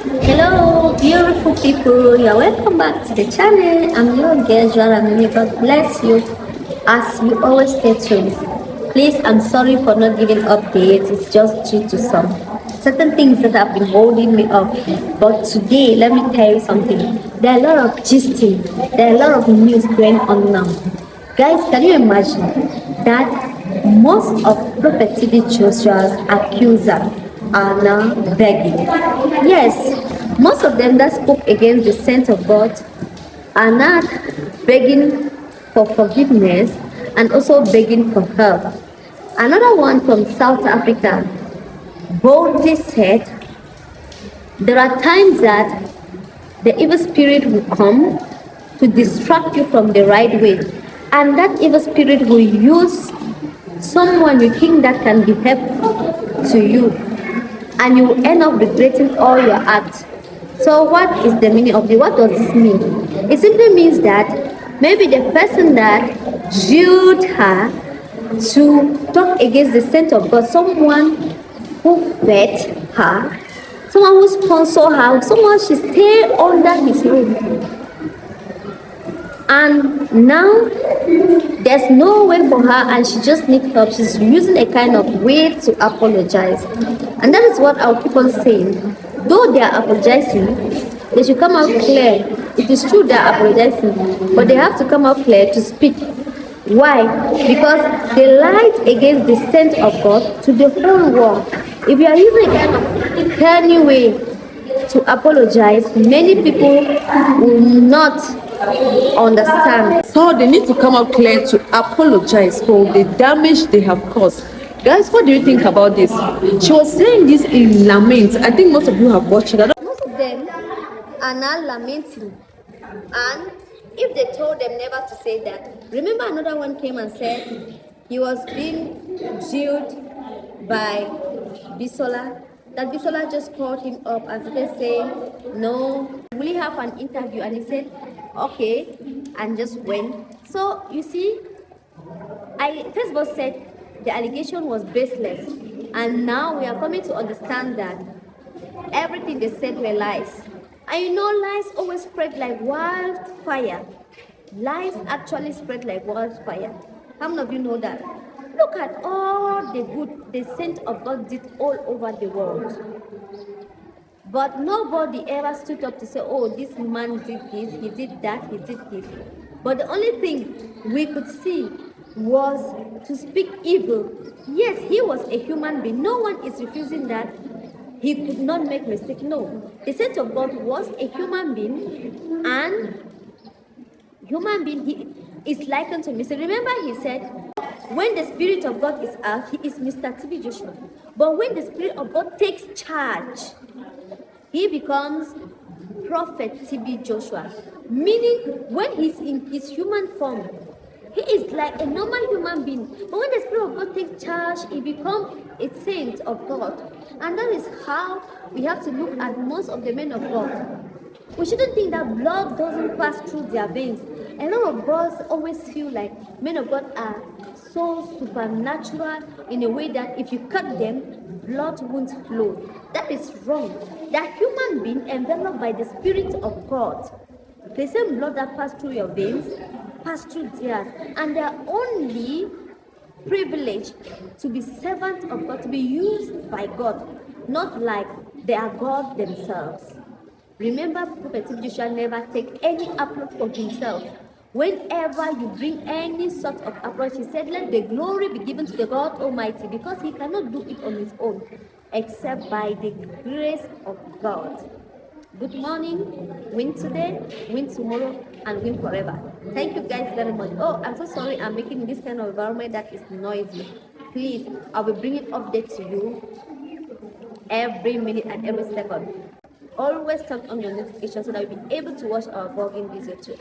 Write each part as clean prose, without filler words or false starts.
Hello, beautiful people. You're welcome back to the channel. I'm your girl, Joanna. May God bless you as you always stay tuned. Please, I'm sorry for not giving updates. It's just due to some certain things that have been holding me up. But today, let me tell you something. There are a lot of gisting. There are a lot of news going on now. Guys, can you imagine that most of Prophet TB Joshua's accusers are now begging? Yes, most of them that spoke against the scent of God are now begging for forgiveness and also begging for help. Another one from South Africa boldly said, there are times that the evil spirit will come to distract you from the right way, and that evil spirit will use someone you think that can be helpful to you, and you will end up regretting all your acts. So what is the meaning of it? What does this mean? It simply means that maybe the person that jailed her to talk against the scent of God, someone who fed her, someone who sponsored her, someone she stayed under his roof. And now there's no way for her and she just needs help. She's using a kind of way to apologize. And that is what I'll keep on saying. Though they are apologizing, they should come out clear. It is true they are apologizing, but they have to come out clear to speak. Why? Because they lied against the scent of God to the whole world. If you are using a kind of canny way to apologize, many people will not understand. So they need to come out clear to apologize for the damage they have caused. Guys, what do you think about this? She was saying this in lament. I think most of you have watched it. Most of them are now lamenting, and if they told them never to say that, remember another one came and said he was being jailed by Bisola. That Bisola just called him up and started saying, no, we have an interview, and he said, okay, and just went. So you see, I first of all said the allegation was baseless, and now we are coming to understand that everything they said were lies. And you know, lies always spread like wildfire. Lies actually spread like wildfire. How many of you know that? Look at all the good the saint of God did all over the world. But nobody ever stood up to say, oh, this man did this, he did that, he did this. But the only thing we could see was to speak evil. Yes, he was a human being. No one is refusing that. He could not make mistake. No. The saint of God was a human being, and human being he is likened to Mr. Remember he said, when the Spirit of God is out, he is Mr. TB Joshua. But when the Spirit of God takes charge, he becomes Prophet TB Joshua. Meaning, when he's in his human form, he is like a normal human being. But when the Spirit of God takes charge, he becomes a saint of God. And that is how we have to look at most of the men of God. We shouldn't think that blood doesn't pass through their veins. A lot of us always feel like men of God are so supernatural in a way that if you cut them, blood won't flow. That is wrong. They are human beings enveloped by the Spirit of God. The same blood that passed through your veins pass through theirs, and they are only privileged to be servants of God, to be used by God, not like they are God themselves. Remember, Prophet Joshua never take any approach for himself. Whenever you bring any sort of approach, he said, let the glory be given to the God Almighty, because he cannot do it on his own, except by the grace of God. Good morning, win today, win tomorrow, and win forever. Thank you guys very much. Oh, I'm so sorry I'm making this kind of environment that is noisy. Please, I will bring it update to you every minute and every second. Always turn on your notifications so that you'll be able to watch our vlogging video too.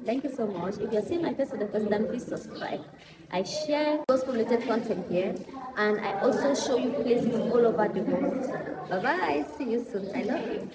Thank you so much. If you're seeing my face for the first time, please subscribe. I share gospel related content here, and I also show you places all over the world. Bye bye. See you soon. I love you.